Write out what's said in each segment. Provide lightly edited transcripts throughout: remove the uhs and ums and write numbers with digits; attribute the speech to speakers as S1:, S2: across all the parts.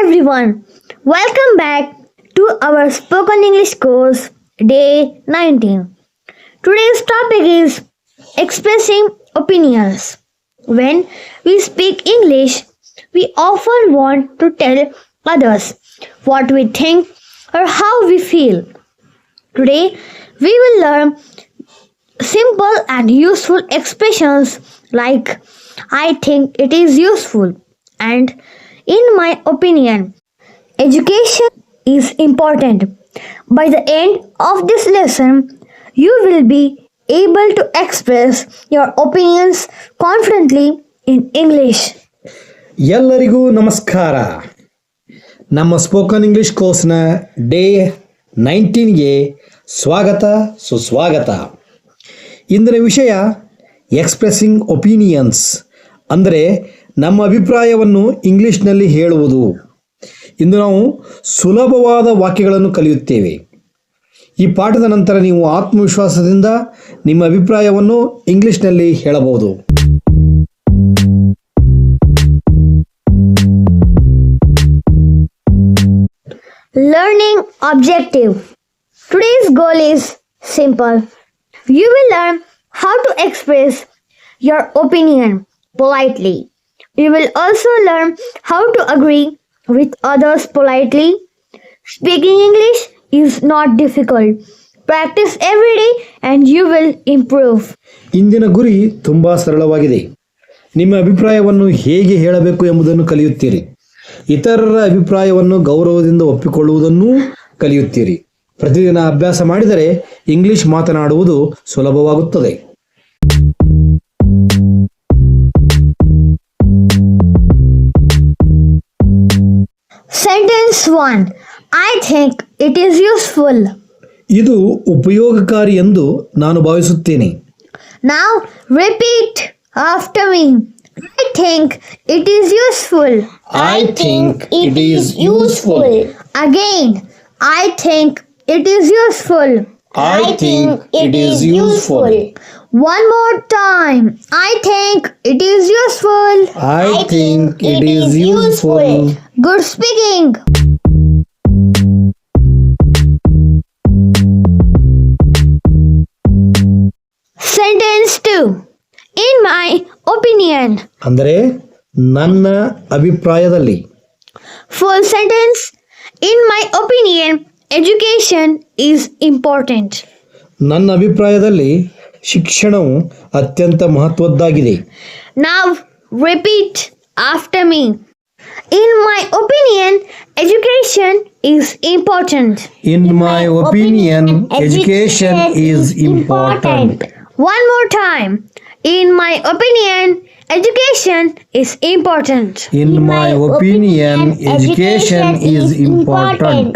S1: everyone, welcome back to our spoken English course, day 19. Today's topic is expressing opinions. When we speak English, we often want to tell others what we think or how we feel. Today, we will learn simple and useful expressions like I think it is useful and in my opinion. Education is important. By the end of this lesson, you will be able to express your opinions confidently in English.
S2: ಎಲ್ಲರಿಗೂ ನಮಸ್ಕಾರ. ನಮ್ಮ spoken English ಕೋರ್ಸ್ನ day 19ಗೆ ಸ್ವಾಗತ ಸುಸ್ವಾಗತ. ಇಂದಿನ ವಿಷಯ expressing opinions, ಅಂದರೆ ನಮ್ಮ ಅಭಿಪ್ರಾಯವನ್ನು ಇಂಗ್ಲಿಷ್ನಲ್ಲಿ ಹೇಳುವುದು. ಇಂದು ನಾವು ಸುಲಭವಾದ ವಾಕ್ಯಗಳನ್ನು ಕಲಿಯುತ್ತೇವೆ. ಈ ಪಾಠದ ನಂತರ ನೀವು ಆತ್ಮವಿಶ್ವಾಸದಿಂದ ನಿಮ್ಮ ಅಭಿಪ್ರಾಯವನ್ನು ಇಂಗ್ಲಿಷ್ನಲ್ಲಿ ಹೇಳಬಹುದು.
S1: Learning objective. Today's goal is simple. You will learn how to express your opinion politely. You will also learn how to agree with others politely. Speaking English is not difficult. Practice every day and you will improve.
S2: ಇಂದಿನ ಗುರಿ ತುಂಬ ಸರಳವಾಗಿದೆ. ನಿಮ್ಮ ಅಭಿಪ್ರಾಯವನ್ನು ಹೇಗೆ ಹೇಳಬೇಕು ಎಂಬುದನ್ನು ಕಲಿಯುತ್ತೀರಿ. ಇತರರ ಅಭಿಪ್ರಾಯವನ್ನು ಗೌರವದಿಂದ ಒಪ್ಪಿಕೊಳ್ಳುವುದನ್ನೂ ಕಲಿಯುತ್ತೀರಿ. ಪ್ರತಿದಿನ ಅಭ್ಯಾಸ ಮಾಡಿದರೆ ಇಂಗ್ಲಿಷ್ ಮಾತನಾಡುವುದು ಸುಲಭವಾಗುತ್ತದೆ.
S1: Sentence 1. I think it is useful.
S2: ಇದು ಉಪಯೋಗಕಾರಿ ಎಂದು ನಾನು ಭಾವಿಸುತ್ತೇನೆ.
S1: Now repeat after me. I think it is useful.
S2: I think it is useful.
S1: Again, I think it is useful.
S2: I think it is useful.
S1: One more time. I think it is useful.
S2: I think it is useful.
S1: Good speaking. Sentence 2. In my opinion.
S2: ಅಂದರೆ ನನ್ನ ಅಭಿಪ್ರಾಯದಲ್ಲಿ.
S1: Full sentence. In my opinion, education is important.
S2: ನನ್ನ ಅಭಿಪ್ರಾಯದಲ್ಲಿ ಶಿಕ್ಷಣವು ಅತ್ಯಂತ ಮಹತ್ವದ್ದಾಗಿದೆ.
S1: Now repeat after me. In my opinion, education is important.
S2: In my opinion, education is important.
S1: One more time. In my opinion, education is important.
S2: In my opinion, education is important.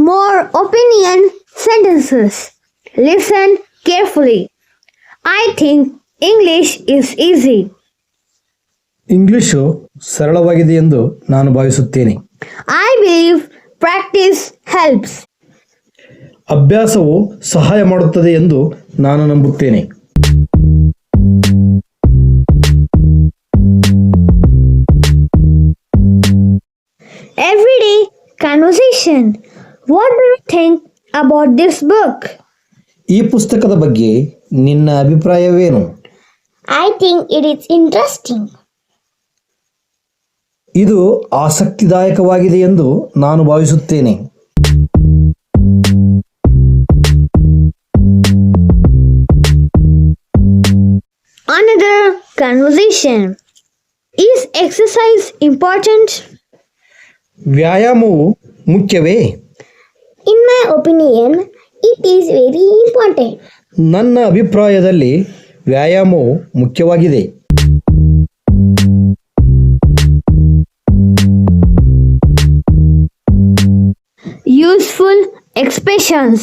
S1: More opinion sentences. Listen carefully. I think English is easy.
S2: English ಸರಳವಾಗಿದೆ ಎಂದು ನಾನು ಭಾವಿಸುತ್ತೇನೆ.
S1: I believe practice helps.
S2: ಅಭ್ಯಾಸವು ಸಹಾಯ ಮಾಡುತ್ತದೆ ಎಂದು ನಾನು ನಂಬುತ್ತೇನೆ.
S1: Everyday conversation. What do you think about this book?
S2: ಈ ಪುಸ್ತಕದ ಬಗ್ಗೆ ನಿನ್ನ ಅಭಿಪ್ರಾಯವೇನು?
S1: I think it is interesting.
S2: ಇದು ಆಸಕ್ತಿದಾಯಕವಾಗಿದೆ ಎಂದು ನಾನು ಭಾವಿಸುತ್ತೇನೆ.
S1: Another conversation. Is exercise important?
S2: ವ್ಯಾಯಾಮವು ಮುಖ್ಯವೇ?
S1: In my opinion, it is very important.
S2: ನನ್ನ ಅಭಿಪ್ರಾಯದಲ್ಲಿ ವ್ಯಾಯಾಮವು ಮುಖ್ಯವಾಗಿದೆ.
S1: Useful expressions.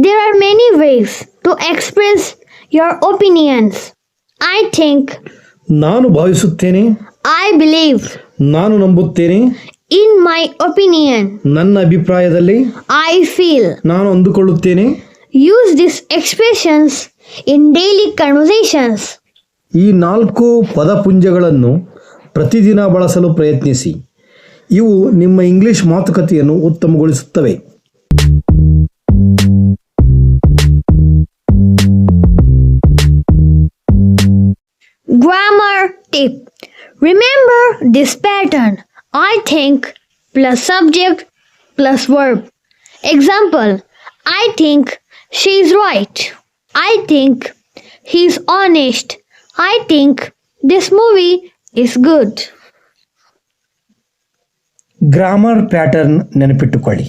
S1: There are many ways to express your opinions. I think.
S2: ನಾನು ಭಾವಿಸುತ್ತೇನೆ.
S1: I believe.
S2: ನಾನು ನಂಬುತ್ತೇನೆ.
S1: In my opinion.
S2: ನನ್ನ ಅಭಿಪ್ರಾಯದಲ್ಲಿ.
S1: I feel.
S2: ನಾನು ಅಂದುಕೊಳ್ಳುತ್ತೇನೆ.
S1: Use these expressions in daily conversations.
S2: ಈ 4 ಪದಪುಂಜಗಳನ್ನು ಪ್ರತಿದಿನ ಬಳಸಲು ಪ್ರಯತ್ನಿಸಿ. ಇವು ನಿಮ್ಮ ಇಂಗ್ಲಿಷ್ ಮಾತುಕತೆಯನ್ನು ಉತ್ತಮಗೊಳಿಸುತ್ತವೆ.
S1: Grammar tip. Remember this pattern. I think plus subject plus verb. Example: I think she's right. I think he's honest. I think this movie is good.
S2: Grammar pattern ನೆನಪಿಟ್ಟುಕೊಳ್ಳಿ.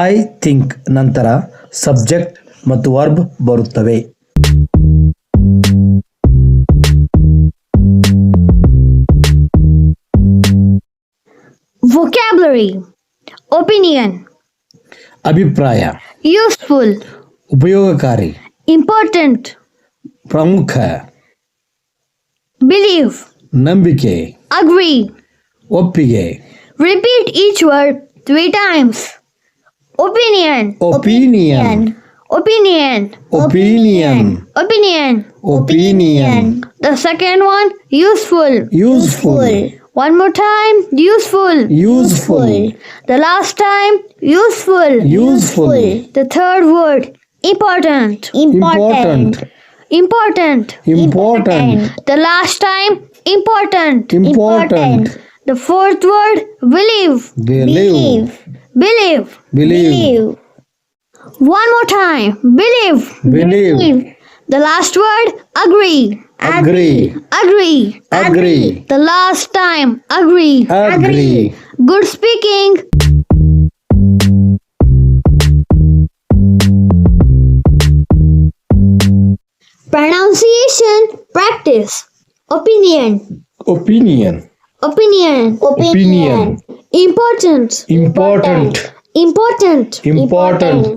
S2: I think ನಂತರ subject ಮತ್ತು verb ಬರುತ್ತವೆ.
S1: Vocabulary. Opinion.
S2: ಅಭಿಪ್ರಾಯ,
S1: Useful.
S2: ಉಪಯೋಗಕಾರಿ,
S1: Important.
S2: ಪ್ರಮುಖ,
S1: Believe.
S2: ನಂಬಿಕೆ,
S1: Agree.
S2: ಒಪ್ಪಿಗೆ,
S1: Repeat each word 3 times. Opinion.
S2: Opinion,
S1: Opinion.
S2: Opinion,
S1: Opinion.
S2: Opinion,
S1: The second one, useful.
S2: Useful,
S1: One more time, useful.
S2: Useful,
S1: The last time, useful.
S2: Useful,
S1: The third word, important.
S2: Important,
S1: Important.
S2: Important,
S1: The last time, important.
S2: Important,
S1: The fourth word, believe.
S2: Believe,
S1: Believe.
S2: Believe,
S1: One more time, believe.
S2: Believe,
S1: The last word, agree.
S2: Agri,
S1: Agree.
S2: Agri,
S1: The last time, agree.
S2: Agri.
S1: Good speaking. Pronunciation practice. Opinion.
S2: Opinion,
S1: Opinion.
S2: Opinion,
S1: Important.
S2: Important,
S1: Important.
S2: Important,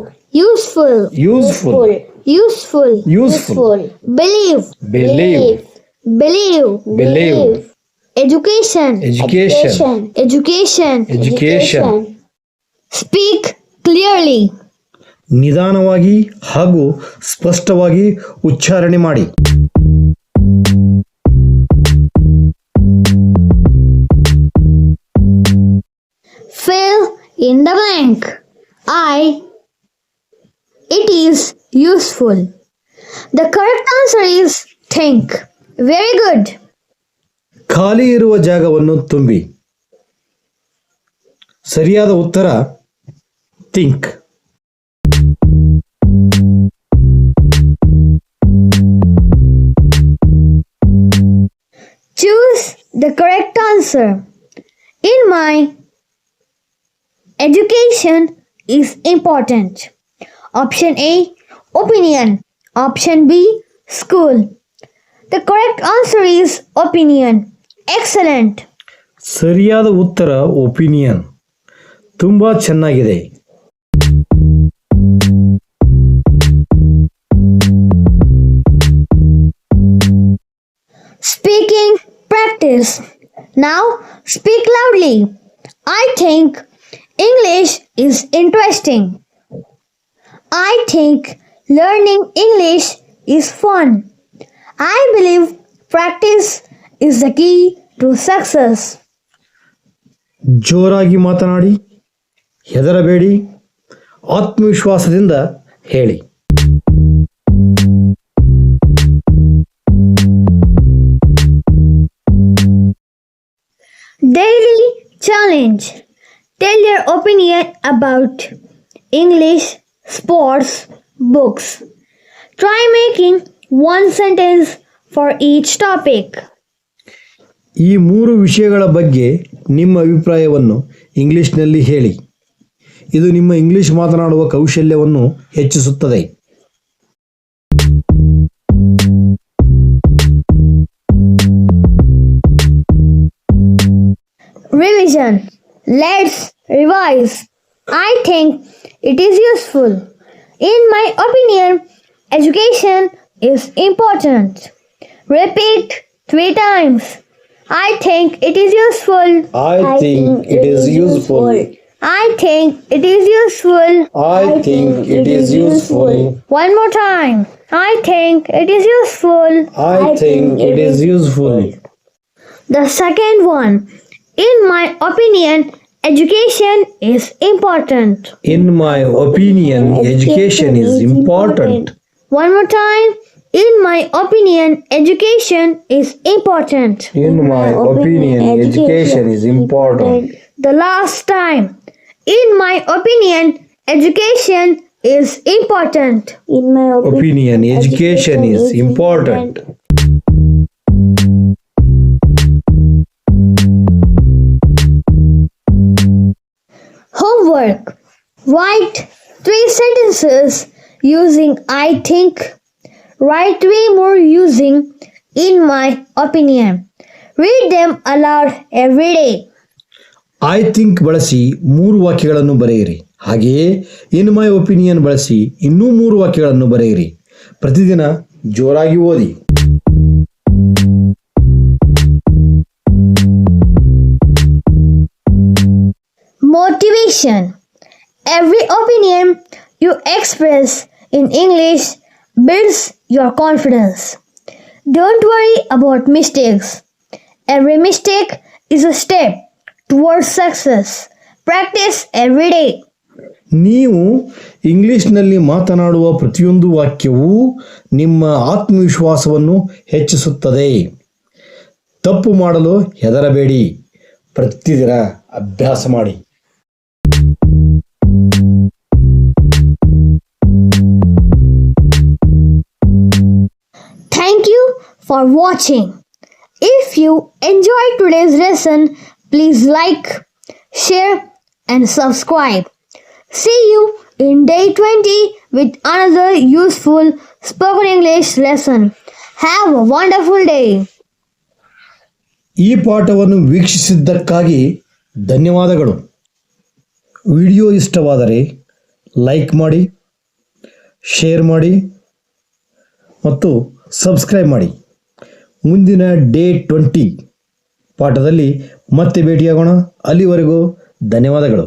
S1: Useful.
S2: Useful,
S1: Useful.
S2: Useful,
S1: Believe.
S2: Believe,
S1: Believe.
S2: Believe.
S1: Education.
S2: Education,
S1: Education.
S2: Education.
S1: Speak clearly.
S2: ನಿಧಾನವಾಗಿ ಹಾಗೂ ಸ್ಪಷ್ಟವಾಗಿ ಉಚ್ಚಾರಣೆ ಮಾಡಿ.
S1: Fill in the blank. It is useful. The correct answer is think. Very good.
S2: ಖಾಲಿ ಇರುವ ಜಾಗವನ್ನು ತುಂಬಿ. ಸರಿಯಾದ ಉತ್ತರ think.
S1: Choose the correct answer. In my education is important. Option A, opinion. Option B, school. The correct answer is opinion. Excellent.
S2: ಸರಿಯಾದ ಉತ್ತರ opinion. ತುಂಬಾ ಚೆನ್ನಾಗಿದೆ.
S1: Speaking practice. Now speak loudly. I think English is interesting. I think learning English is fun. I believe practice is the key to success.
S2: ಜೋರಾಗಿ ಮಾತನಾಡಿ, ಹೆದರಬೇಡಿ, ಆತ್ಮವಿಶ್ವಾಸದಿಂದ ಹೇಳಿ.
S1: Daily challenge. Tell your opinion about English, sports, books. Try making one sentence for each topic.
S2: ಈ 3 ವಿಷಯಗಳ ಬಗ್ಗೆ ನಿಮ್ಮ ಅಭಿಪ್ರಾಯವನ್ನು ಇಂಗ್ಲಿಷ್ನಲ್ಲಿ ಹೇಳಿ. ಇದು ನಿಮ್ಮ ಇಂಗ್ಲಿಷ್ ಮಾತನಾಡುವ ಕೌಶಲ್ಯವನ್ನು ಹೆಚ್ಚಿಸುತ್ತದೆ.
S1: Revision. Let's revise. I think it is useful. In my opinion, education is important. Repeat 3 times. I think it is useful.
S2: I think it is useful.
S1: I think it is useful.
S2: I think it is useful.
S1: One more time. I think it is useful.
S2: I think it is useful.
S1: The second one, in my opinion, education is important.
S2: In my opinion, education is important.
S1: One more time, in my opinion, education is important.
S2: In my opinion, education is important.
S1: The last time, in my opinion, education is important.
S3: In my
S2: Opinion, education is important.
S1: Homework. Write 3 sentences using I think. Write 3 more using in my opinion. Read them aloud every day.
S2: I think ಬಳಸಿ 3 ವಾಕ್ಯಗಳನ್ನು ಬರೆಯಿರಿ. ಹಾಗೆಯೇ ಇನ್ my opinion ಬಳಸಿ ಇನ್ನೂ 3 ವಾಕ್ಯಗಳನ್ನು ಬರೆಯಿರಿ. ಪ್ರತಿದಿನ ಜೋರಾಗಿ ಓದಿ.
S1: Motivation. Every opinion you express in English builds your confidence. Don't worry about mistakes. Every mistake is a step towards success. Practice every day.
S2: ನೀವು ಇಂಗ್ಲಿಷ್ನಲ್ಲಿ ಮಾತನಾಡುವ ಪ್ರತಿಯೊಂದು ವಾಕ್ಯವೂ ನಿಮ್ಮ ಆತ್ಮವಿಶ್ವಾಸವನ್ನು ಹೆಚ್ಚಿಸುತ್ತದೆ. ತಪ್ಪು ಮಾಡಲು ಹೆದರಬೇಡಿ. ಪ್ರತಿದಿನ ಅಭ್ಯಾಸ ಮಾಡಿ.
S1: Thank you for watching. If you enjoyed today's lesson, please like, share, and subscribe. See you in day 20 with another useful spoken English lesson. Have a wonderful day.
S2: ಈ ಪಾಠವನ್ನು ವೀಕ್ಷಿಸಿದ್ದಕ್ಕಾಗಿ ಧನ್ಯವಾದಗಳು. ವಿಡಿಯೋ ಇಷ್ಟವಾದರೆ ಲೈಕ್ ಮಾಡಿ, ಶೇರ್ ಮಾಡಿ ಮತ್ತು subscribe ಮಾಡಿ. ಮುಂದಿನ ಡೇ 20 ಪಾಠದಲ್ಲಿ ಮತ್ತೆ ಭೇಟಿಯಾಗೋಣ. ಅಲ್ಲಿವರೆಗೂ ಧನ್ಯವಾದಗಳು.